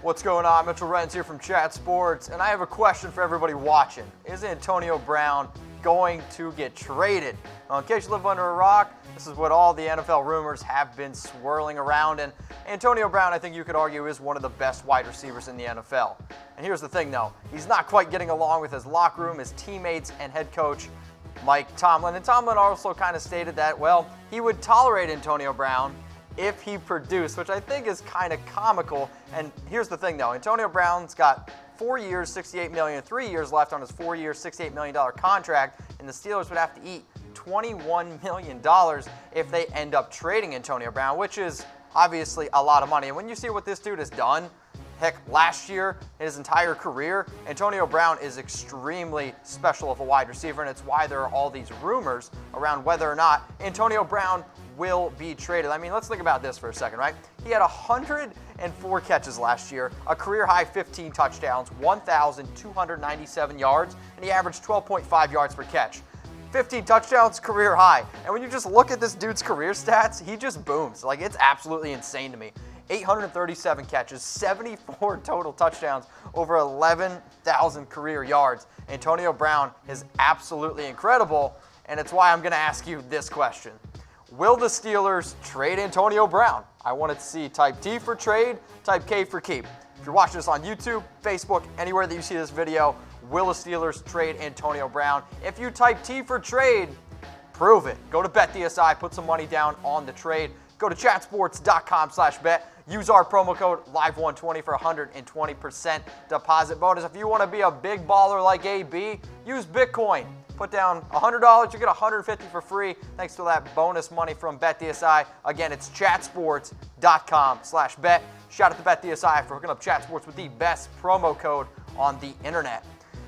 What's going on? Mitchell Renz here from Chat Sports, and I have a question for everybody watching. Is Antonio Brown going to get traded? Well, in case you live under a rock, this is what all the NFL rumors have been swirling around, and Antonio Brown, I think you could argue, is one of the best wide receivers in the NFL. And here's the thing, though. He's not quite getting along with his locker room, his teammates, and head coach Mike Tomlin. And Tomlin also kind of stated that, well, he would tolerate Antonio Brown if he produced, which I think is kind of comical. And here's the thing, though. Antonio Brown's got 4 years, $68 million, 3 years left on his 4-year, $68 million contract, and the Steelers would have to eat $21 million if they end up trading Antonio Brown, which is obviously a lot of money. And when you see what this dude has done, heck, last year, his entire career, Antonio Brown is extremely special of a wide receiver, and it's why there are all these rumors around whether or not Antonio Brown will be traded. I mean, let's think about this for a second, right? He had 104 catches last year, a career-high 15 touchdowns, 1,297 yards, and he averaged 12.5 yards per catch. 15 touchdowns, career high. And when you just look at this dude's career stats, he just booms. Like, it's absolutely insane to me. 837 catches, 74 total touchdowns, over 11,000 career yards. Antonio Brown is absolutely incredible, and it's why I'm going to ask you this question. Will the Steelers trade Antonio Brown? I want to see type T for trade, type K for keep. If you're watching this on YouTube, Facebook, anywhere that you see this video, will the Steelers trade Antonio Brown? If you type T for trade, prove it. Go to BetDSI, put some money down on the trade. Go to chatsports.com/bet. Use our promo code LIVE120 for 120% deposit bonus. If you want to be a big baller like AB, use Bitcoin. Put down $100, you get $150 for free thanks to that bonus money from BetDSI. Again, it's chatsports.com/bet. Shout out to BetDSI for hooking up Chat Sports with the best promo code on the internet.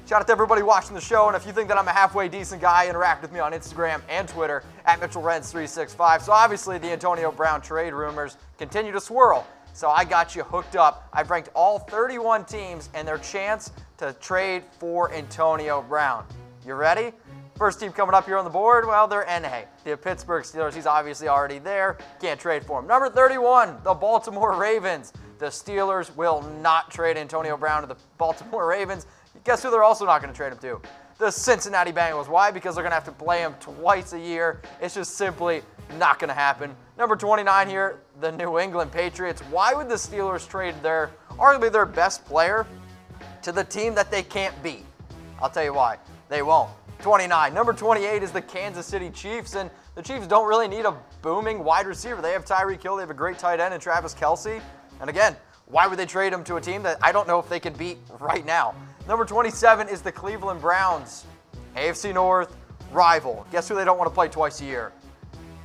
Shout out to everybody watching the show, and if you think that I'm a halfway decent guy, interact with me on Instagram and Twitter at MitchellRenz365. So obviously the Antonio Brown trade rumors continue to swirl. So I got you hooked up. I've ranked all 31 teams and their chance to trade for Antonio Brown. You ready? First team coming up here on the board, well, they're NA. The Pittsburgh Steelers, he's obviously already there. Can't trade for him. Number 31, the Baltimore Ravens. The Steelers will not trade Antonio Brown to the Baltimore Ravens. Guess who they're also not going to trade him to? The Cincinnati Bengals. Why? Because they're going to have to play him twice a year. It's just simply not going to happen. Number 29 here, the New England Patriots. Why would the Steelers trade arguably their best player to the team that they can't beat? I'll tell you why. They won't. 29. Number 28 is the Kansas City Chiefs, and the Chiefs don't really need a booming wide receiver. They have Tyreek Hill. They have a great tight end in Travis Kelce. And again, why would they trade him to a team that I don't know if they can beat right now? Number 27 is the Cleveland Browns. AFC North rival. Guess who they don't want to play twice a year?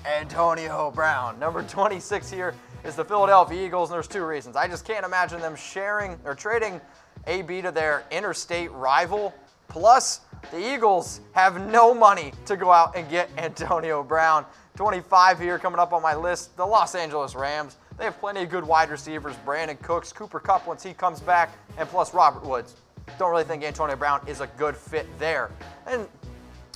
Antonio Brown. Number 26 here is the Philadelphia Eagles, and there's two reasons. I just can't imagine them sharing or trading AB to their interstate rival. Plus, the Eagles have no money to go out and get Antonio Brown. 25 here coming up on my list, the Los Angeles Rams. They have plenty of good wide receivers. Brandon Cooks, Cooper Kupp once he comes back, and plus Robert Woods. Don't really think Antonio Brown is a good fit there. And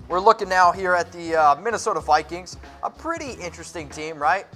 we're looking now here at the Minnesota Vikings. A pretty interesting team, right?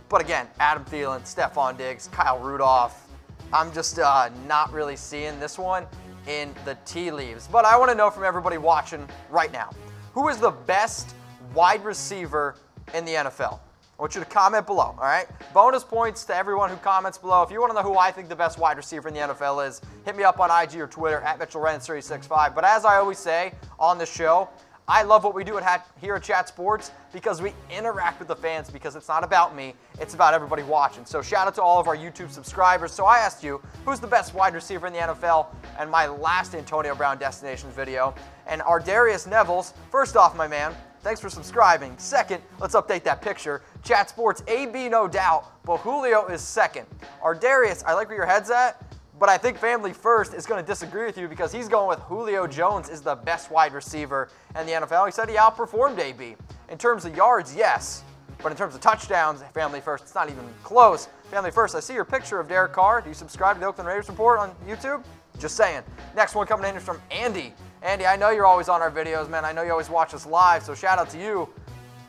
But again, Adam Thielen, Stephon Diggs, Kyle Rudolph. I'm just not really seeing this one in the tea leaves. But I want to know from everybody watching right now, who is the best wide receiver in the NFL? I want you to comment below, all right? Bonus points to everyone who comments below. If you want to know who I think the best wide receiver in the NFL is, hit me up on IG or Twitter at MitchellRenz365. But as I always say on the show, I love what we do here at Chat Sports because we interact with the fans, because it's not about me, it's about everybody watching. So shout out to all of our YouTube subscribers. So I asked you, who's the best wide receiver in the NFL? And my last Antonio Brown Destinations video. And Ardarius Neville's, first off, my man, thanks for subscribing. Second, let's update that picture. Chat Sports, AB no doubt, but Julio is second. Ardarius, I like where your head's at, but I think Family First is going to disagree with you because he's going with Julio Jones is the best wide receiver in the NFL. He said he outperformed AB. In terms of yards, yes, but in terms of touchdowns, Family First, it's not even close. Family First, I see your picture of Derek Carr. Do you subscribe to the Oakland Raiders Report on YouTube? Just saying. Next one coming in is from Andy. Andy, I know you're always on our videos, man. I know you always watch us live, so shout out to you.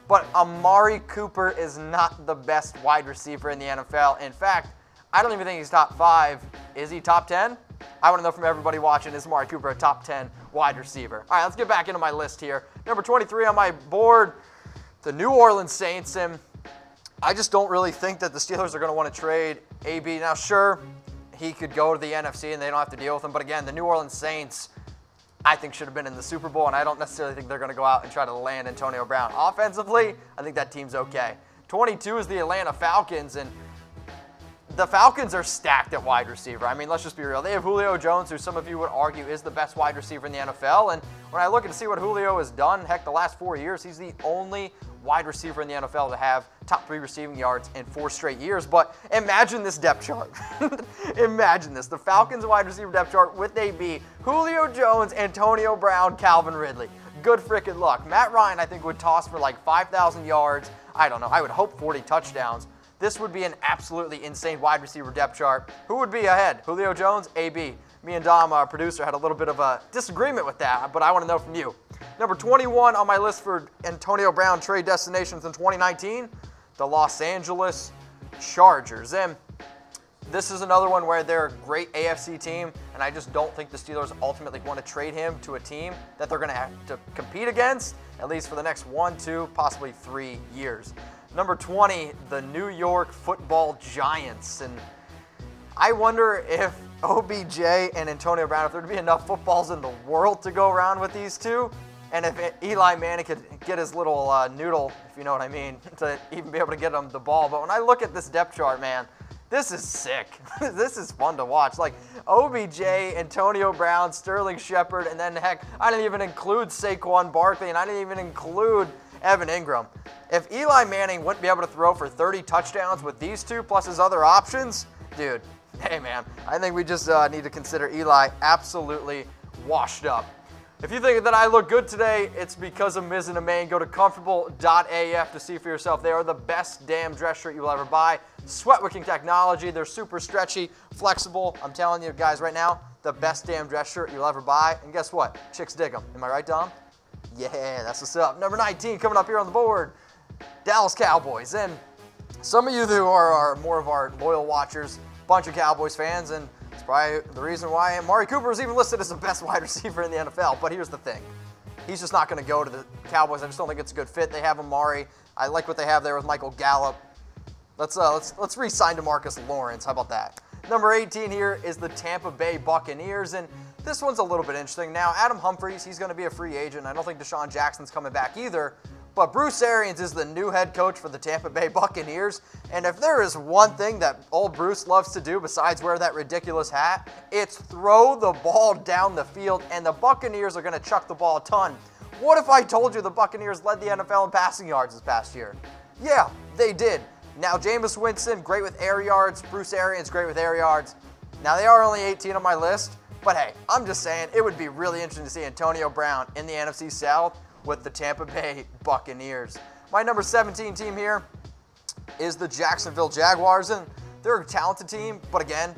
But Amari Cooper is not the best wide receiver in the NFL. In fact, I don't even think he's top 5. Is he top 10? I want to know from everybody watching, is Amari Cooper a top 10 wide receiver? All right, let's get back into my list here. Number 23 on my board, the New Orleans Saints. And I just don't really think that the Steelers are going to want to trade AB. Now, sure, he could go to the NFC and they don't have to deal with him. But again, the New Orleans Saints, I think, should have been in the Super Bowl, and I don't necessarily think they're going to go out and try to land Antonio Brown. Offensively, I think that team's okay. 22 is the Atlanta Falcons, and the Falcons are stacked at wide receiver. I mean, let's just be real. They have Julio Jones, who some of you would argue is the best wide receiver in the NFL, and when I look and see what Julio has done, heck, the last 4 years, he's the only wide receiver in the NFL to have top 3 receiving yards in 4 straight years. But imagine this depth chart. Imagine this. The Falcons wide receiver depth chart with AB, Julio Jones, Antonio Brown, Calvin Ridley. Good freaking luck. Matt Ryan, I think, would toss for like 5,000 yards. I don't know. I would hope 40 touchdowns. This would be an absolutely insane wide receiver depth chart. Who would be ahead? Julio Jones, AB. Me and Dom, our producer, had a little bit of a disagreement with that, but I want to know from you. Number 21 on my list for Antonio Brown trade destinations in 2019, the Los Angeles Chargers. And this is another one where they're a great AFC team, and I just don't think the Steelers ultimately want to trade him to a team that they're going to have to compete against, at least for the next 1, 2, possibly 3 years. Number 20, the New York Football Giants. And I wonder if OBJ and Antonio Brown, if there'd be enough footballs in the world to go around with these two, and if Eli Manning could get his little noodle, if you know what I mean, to even be able to get him the ball. But when I look at this depth chart, man, this is sick. This is fun to watch. Like OBJ, Antonio Brown, Sterling Shepard, and then heck, I didn't even include Saquon Barkley, and I didn't even include Evan Ingram. If Eli Manning wouldn't be able to throw for 30 touchdowns with these two plus his other options, dude, hey man, I think we just need to consider Eli absolutely washed up. If you think that I look good today, it's because of Miz and Amain. Go to comfortable.af to see for yourself. They are the best damn dress shirt you will ever buy. Sweat wicking technology. They're super stretchy, flexible. I'm telling you guys right now, the best damn dress shirt you'll ever buy. And guess what? Chicks dig them. Am I right, Dom? Yeah, that's what's up. Number 19 coming up here on the board, Dallas Cowboys. And some of you who are more of our loyal watchers, bunch of Cowboys fans, and it's probably the reason why Amari Cooper is even listed as the best wide receiver in the NFL. But here's the thing. He's just not going to go to the Cowboys. I just don't think it's a good fit. They have Amari. I like what they have there with Michael Gallup. Let's re-sign DeMarcus Lawrence. How about that? Number 18 here is the Tampa Bay Buccaneers, and this one's a little bit interesting. Now, Adam Humphries, he's going to be a free agent. I don't think Deshaun Jackson's coming back either. But Bruce Arians is the new head coach for the Tampa Bay Buccaneers. And if there is one thing that old Bruce loves to do besides wear that ridiculous hat, it's throw the ball down the field. And the Buccaneers are going to chuck the ball a ton. What if I told you the Buccaneers led the NFL in passing yards this past year? Yeah, they did. Now, Jameis Winston, great with air yards. Bruce Arians, great with air yards. Now, they are only 18 on my list. But hey, I'm just saying, it would be really interesting to see Antonio Brown in the NFC South with the Tampa Bay Buccaneers. My number 17 team here is the Jacksonville Jaguars, and they're a talented team, but again,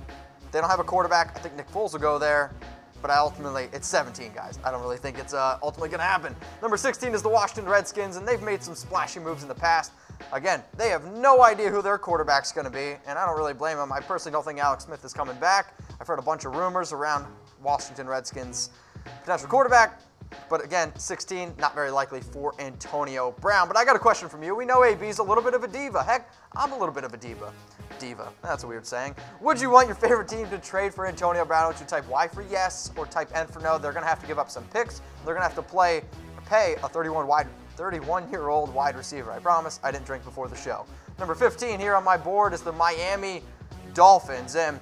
they don't have a quarterback. I think Nick Foles will go there, but ultimately, it's 17, guys. I don't really think it's ultimately going to happen. Number 16 is the Washington Redskins, and they've made some splashy moves in the past. Again, they have no idea who their quarterback's going to be, and I don't really blame them. I personally don't think Alex Smith is coming back. I've heard a bunch of rumors around Washington Redskins' potential quarterback. But again, 16, not very likely for Antonio Brown. But I got a question from you. We know AB's a little bit of a diva. Heck, I'm a little bit of a diva. Diva, that's a weird saying. Would you want your favorite team to trade for Antonio Brown? Would you type Y for yes or type N for no? They're going to have to give up some picks. They're going to have to pay a 31-year-old wide receiver. I promise I didn't drink before the show. Number 15 here on my board is the Miami Dolphins. And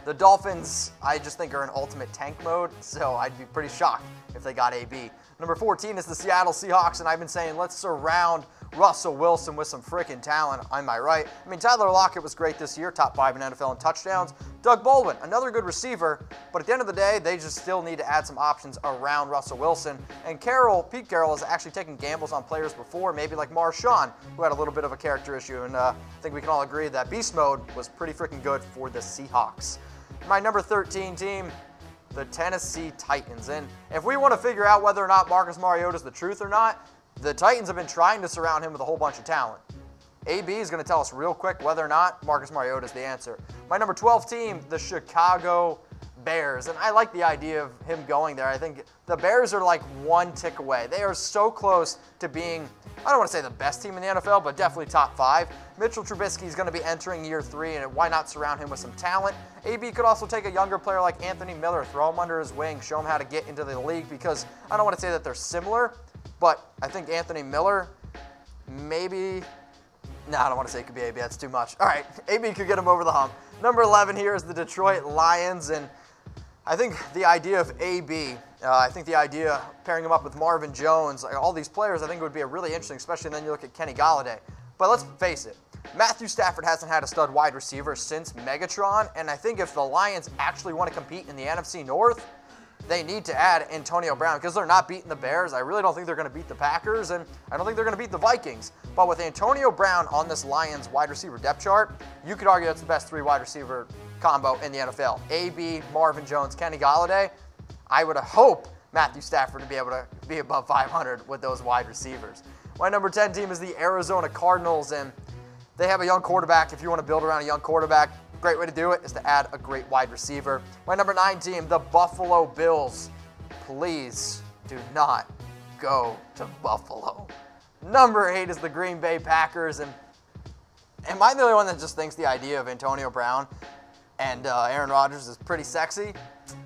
the Dolphins, I just think, are in ultimate tank mode, so I'd be pretty shocked if they got AB. Number 14 is the Seattle Seahawks, and I've been saying let's surround Russell Wilson with some freaking talent. Am I right? I mean, Tyler Lockett was great this year, top 5 in NFL in touchdowns. Doug Baldwin, another good receiver, but at the end of the day, they just still need to add some options around Russell Wilson. And Pete Carroll has actually taken gambles on players before, maybe like Marshawn, who had a little bit of a character issue, and I think we can all agree that beast mode was pretty freaking good for the Seahawks. My number 13 team, the Tennessee Titans. And if we want to figure out whether or not Marcus Mariota is the truth or not, the Titans have been trying to surround him with a whole bunch of talent. AB is going to tell us real quick whether or not Marcus Mariota is the answer. My number 12 team, the Chicago Bears, and I like the idea of him going there. I think the Bears are like one tick away. They are so close to being, I don't want to say the best team in the NFL, but definitely top 5. Mitchell Trubisky is going to be entering year 3, and why not surround him with some talent? AB could also take a younger player like Anthony Miller, throw him under his wing, show him how to get into the league, because I don't want to say that they're similar, but I think Anthony Miller maybe, no, I don't want to say it could be AB. That's too much. All right, AB could get him over the hump. Number 11 here is the Detroit Lions, and I think the idea of AB, I think the idea of pairing him up with Marvin Jones, like all these players, I think would be a really interesting, especially then you look at Kenny Golladay. But let's face it, Matthew Stafford hasn't had a stud wide receiver since Megatron, and I think if the Lions actually want to compete in the NFC North, they need to add Antonio Brown because they're not beating the Bears. I really don't think they're going to beat the Packers, and I don't think they're going to beat the Vikings. But with Antonio Brown on this Lions wide receiver depth chart, you could argue that's the best 3 wide receiver combo in the NFL. AB, Marvin Jones, Kenny Golladay. I would hope Matthew Stafford to be able to be above 500 with those wide receivers. My number 10 team is the Arizona Cardinals, and they have a young quarterback. If you want to build around a young quarterback, great way to do it is to add a great wide receiver. My number 9 team, the Buffalo Bills. Please do not go to Buffalo. Number 8 is the Green Bay Packers, and am I the only one that just thinks the idea of Antonio Brown and Aaron Rodgers is pretty sexy?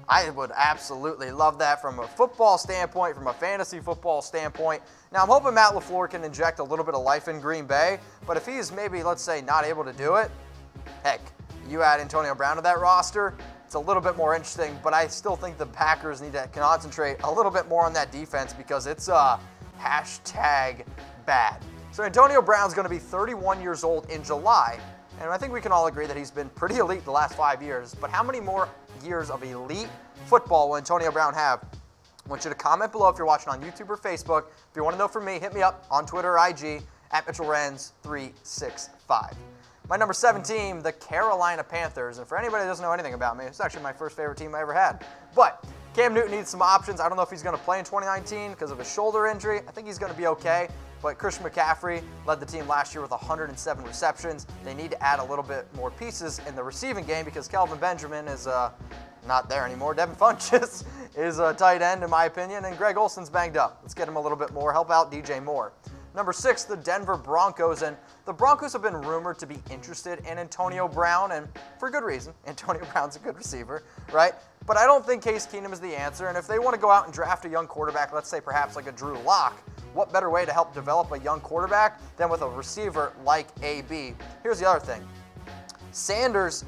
I would absolutely love that from a football standpoint, from a fantasy football standpoint. Now, I'm hoping Matt LaFleur can inject a little bit of life in Green Bay, but if he's maybe, let's say, not able to do it, heck, you add Antonio Brown to that roster, it's a little bit more interesting, but I still think the Packers need to concentrate a little bit more on that defense because it's hashtag bad. So Antonio Brown's going to be 31 years old in July, and I think we can all agree that he's been pretty elite the last 5 years, but how many more years of elite football will Antonio Brown have? I want you to comment below if you're watching on YouTube or Facebook. If you want to know from me, hit me up on Twitter or IG at Mitchell Renz 365. My number 7 team, the Carolina Panthers. And for anybody that doesn't know anything about me, it's actually my first favorite team I ever had. But Cam Newton needs some options. I don't know if he's going to play in 2019 because of a shoulder injury. I think he's going to be okay. But Christian McCaffrey led the team last year with 107 receptions. They need to add a little bit more pieces in the receiving game because Kelvin Benjamin is not there anymore. Devin Funchess is a tight end, in my opinion, and Greg Olson's banged up. Let's get him a little bit more. Help out DJ Moore. Number 6, the Denver Broncos, and the Broncos have been rumored to be interested in Antonio Brown, and for good reason. Antonio Brown's a good receiver, right? But I don't think Case Keenum is the answer, and if they want to go out and draft a young quarterback, let's say perhaps like a Drew Lock, what better way to help develop a young quarterback than with a receiver like AB? Here's the other thing. Sanders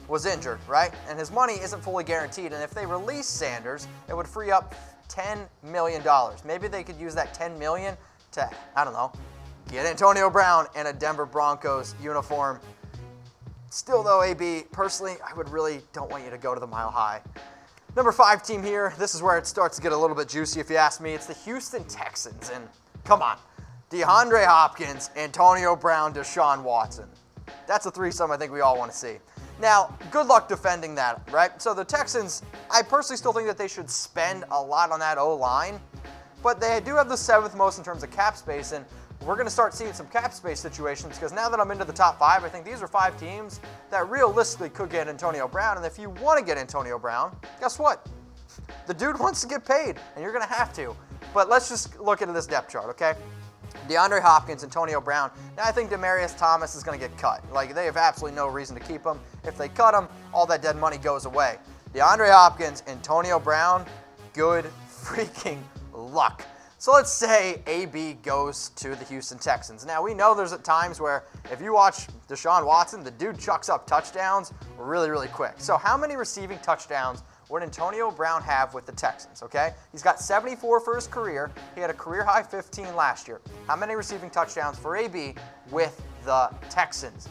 was injured, right? And his money isn't fully guaranteed, and if they release Sanders, it would free up $10 million. Maybe they could use that $10 million to, I don't know, get Antonio Brown in a Denver Broncos uniform. Still though, AB, personally, I would really don't want you to go to the Mile High. Number 5 team here, this is where it starts to get a little bit juicy if you ask me. It's the Houston Texans, and come on, DeAndre Hopkins, Antonio Brown, Deshaun Watson. That's a threesome I think we all want to see. Now, good luck defending that, right? So the Texans, I personally still think that they should spend a lot on that O-line, but they do have the 7th most in terms of cap space, and we're going to start seeing some cap space situations because now that I'm into the top 5, I think these are 5 teams that realistically could get Antonio Brown, and if you want to get Antonio Brown, guess what? The dude wants to get paid, and you're going to have to. But let's just look into this depth chart, okay? DeAndre Hopkins, Antonio Brown. Now I think Demaryius Thomas is going to get cut. Like, they have absolutely no reason to keep him. If they cut him, all that dead money goes away. DeAndre Hopkins, Antonio Brown, good freaking luck. So let's say AB goes to the Houston Texans. Now we know there's at times where if you watch Deshaun Watson, the dude chucks up touchdowns really, really quick. So how many receiving touchdowns would Antonio Brown have with the Texans, okay? He's got 74 for his career. He had a career-high 15 last year. How many receiving touchdowns for AB with the Texans?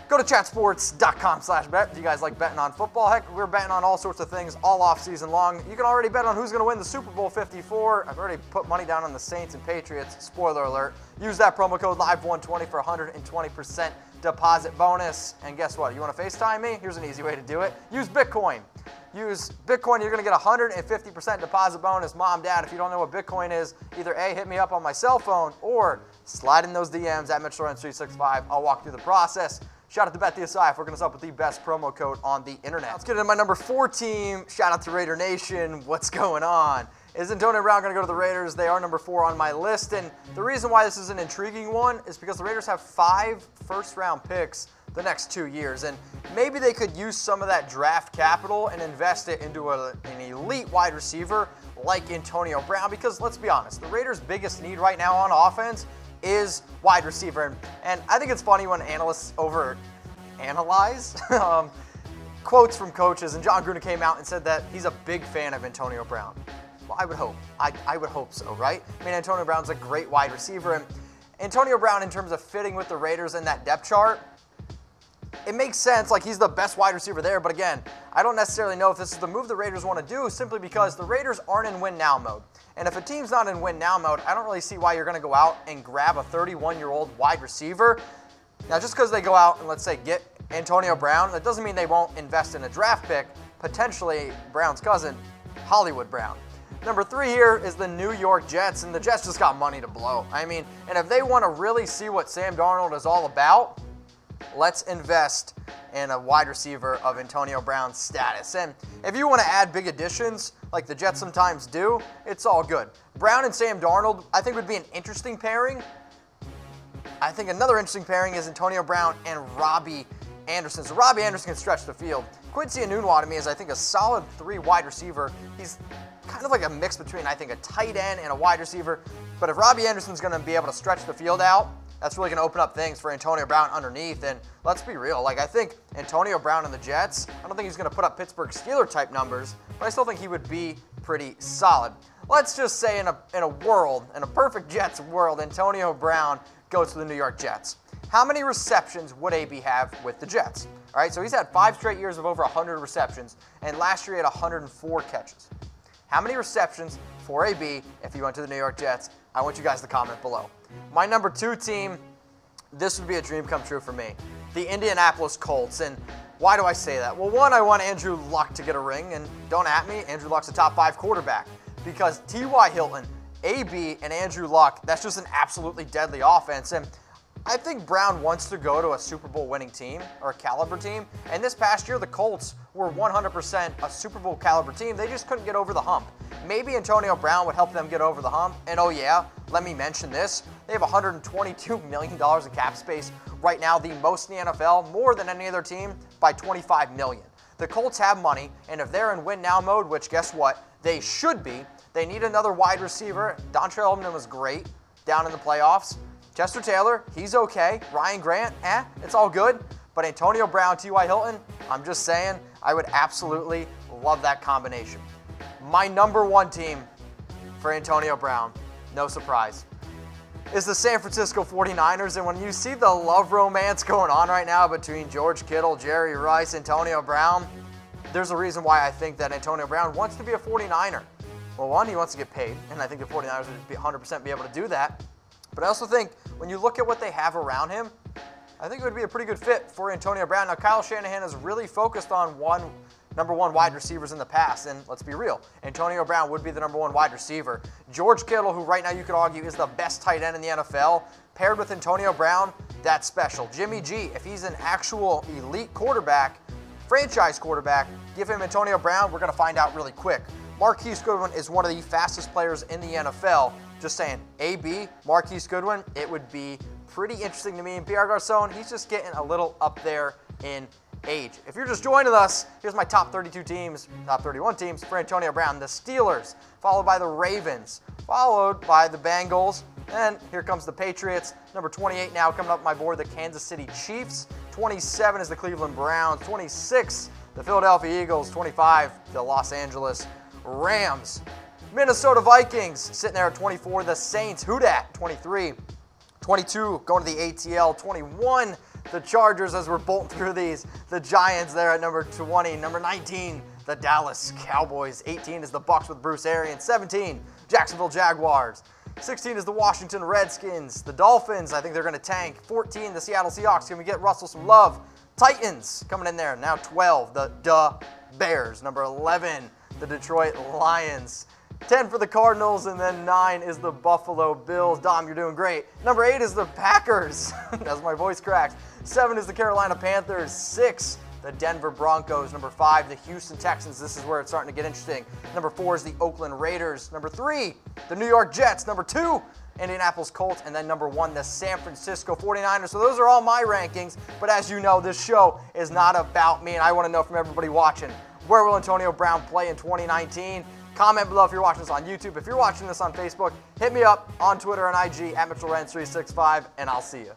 Go to chatsports.com/bet. Do you guys like betting on football? Heck, we're betting on all sorts of things all off season long. You can already bet on who's going to win the Super Bowl 54. I've already put money down on the Saints and Patriots. Spoiler alert. Use that promo code LIVE120 for 120% deposit bonus. And guess what? You want to FaceTime me? Here's an easy way to do it. Use Bitcoin. use Bitcoin, you're going to get 150% deposit bonus. Mom, Dad, if you don't know what Bitcoin is, either A, hit me up on my cell phone, or slide in those DMs at Mitchell Renz 365. I'll walk through the process. Shout out to BetDSI for hooking us up with the best promo code on the internet. Let's get into my number 4 team. Shout out to Raider Nation. What's going on? Is Antonio Brown going to go to the Raiders? They are number 4 on my list, and the reason why this is an intriguing one is because the Raiders have 5 first-round picks the next 2 years, and maybe they could use some of that draft capital and invest it into an elite wide receiver like Antonio Brown, because let's be honest, the Raiders' biggest need right now on offense is wide receiver, and I think it's funny when analysts overanalyze quotes from coaches, and Jon Gruden came out and said that he's a big fan of Antonio Brown. Well, I would hope. I would hope so, right? I mean, Antonio Brown's a great wide receiver, and Antonio Brown, in terms of fitting with the Raiders in that depth chart, it makes sense, like he's the best wide receiver there, but again, I don't necessarily know if this is the move the Raiders want to do, simply because the Raiders aren't in win-now mode. And if a team's not in win-now mode, I don't really see why you're going to go out and grab a 31-year-old wide receiver. Now, just because they go out and, let's say, get Antonio Brown, that doesn't mean they won't invest in a draft pick, potentially Brown's cousin, Hollywood Brown. Number 3 here is the New York Jets, and the Jets just got money to blow. I mean, and if they want to really see what Sam Darnold is all about, let's invest in a wide receiver of Antonio Brown's status. And if you want to add big additions, like the Jets sometimes do, it's all good. Brown and Sam Darnold, I think, would be an interesting pairing. I think another interesting pairing is Antonio Brown and Robbie Anderson. So Robbie Anderson can stretch the field. Quincy Enunwa, to me, is, I think, a solid 3 wide receiver. He's kind of like a mix between, I think, a tight end and a wide receiver. But if Robbie Anderson's going to be able to stretch the field out, that's really going to open up things for Antonio Brown underneath. And let's be real, like, I think Antonio Brown and the Jets, I don't think he's going to put up Pittsburgh Steelers-type numbers, but I still think he would be pretty solid. Let's just say in a perfect Jets world, Antonio Brown goes to the New York Jets. How many receptions would AB have with the Jets? All right, so he's had 5 straight years of over 100 receptions, and last year he had 104 catches. How many receptions for AB if he went to the New York Jets? I want you guys to comment below. My number 2 team, this would be a dream come true for me, the Indianapolis Colts. And why do I say that? Well, one, I want Andrew Luck to get a ring, and don't at me, Andrew Luck's a top 5 quarterback, because T.Y. Hilton, AB, and Andrew Luck, that's just an absolutely deadly offense. And I think Brown wants to go to a Super Bowl winning team, or a caliber team, and this past year the Colts were 100% a Super Bowl caliber team. They just couldn't get over the hump. Maybe Antonio Brown would help them get over the hump, and oh yeah, let me mention this, they have $122 million in cap space right now, the most in the NFL, more than any other team by $25 million. The Colts have money, and if they're in win-now mode, which guess what, they should be, they need another wide receiver. Dontrell Hilliman was great down in the playoffs. Chester Taylor, he's okay. Ryan Grant, it's all good. But Antonio Brown, T.Y. Hilton, I'm just saying, I would absolutely love that combination. My number 1 team for Antonio Brown, no surprise, is the San Francisco 49ers. And when you see the love romance going on right now between George Kittle, Jerry Rice, Antonio Brown, there's a reason why I think that Antonio Brown wants to be a 49er. Well, one, he wants to get paid, and I think the 49ers would 100% be able to do that. But I also think when you look at what they have around him, I think it would be a pretty good fit for Antonio Brown. Now, Kyle Shanahan has really focused on number 1 wide receivers in the past, and let's be real, Antonio Brown would be the number 1 wide receiver. George Kittle, who right now you could argue is the best tight end in the NFL, paired with Antonio Brown, that's special. Jimmy G, if he's an actual elite quarterback, franchise quarterback, give him Antonio Brown, we're going to find out really quick. Marquise Goodwin is one of the fastest players in the NFL. Just saying, AB, Marquise Goodwin, it would be pretty interesting to me. And Pierre Garçon, he's just getting a little up there in age. If you're just joining us, here's my top 32 teams, top 31 teams for Antonio Brown. The Steelers, followed by the Ravens, followed by the Bengals, and here comes the Patriots. Number 28 now coming up my board, the Kansas City Chiefs. 27 is the Cleveland Browns. 26, the Philadelphia Eagles. 25, the Los Angeles Rams. Minnesota Vikings sitting there at 24. The Saints, who dat? 23. 22 going to the ATL. 21, the Chargers, as we're bolting through these. The Giants there at number 20. Number 19, the Dallas Cowboys. 18 is the Bucs with Bruce Arians. 17, Jacksonville Jaguars. 16 is the Washington Redskins. The Dolphins, I think they're going to tank. 14, the Seattle Seahawks. Can we get Russell some love? Titans coming in there. Now 12, the Bears. Number 11, the Detroit Lions. 10 for the Cardinals, and then 9 is the Buffalo Bills. Dom, you're doing great. Number 8 is the Packers. As my voice cracks. 7 is the Carolina Panthers. 6, the Denver Broncos. Number 5, the Houston Texans. This is where it's starting to get interesting. Number 4 is the Oakland Raiders. Number 3, the New York Jets. Number 2, Indianapolis Colts. And then number 1, the San Francisco 49ers. So those are all my rankings. But as you know, this show is not about me, and I want to know from everybody watching, where will Antonio Brown play in 2019? Comment below if you're watching this on YouTube. If you're watching this on Facebook, hit me up on Twitter and IG at Mitchell Renz 365, and I'll see you.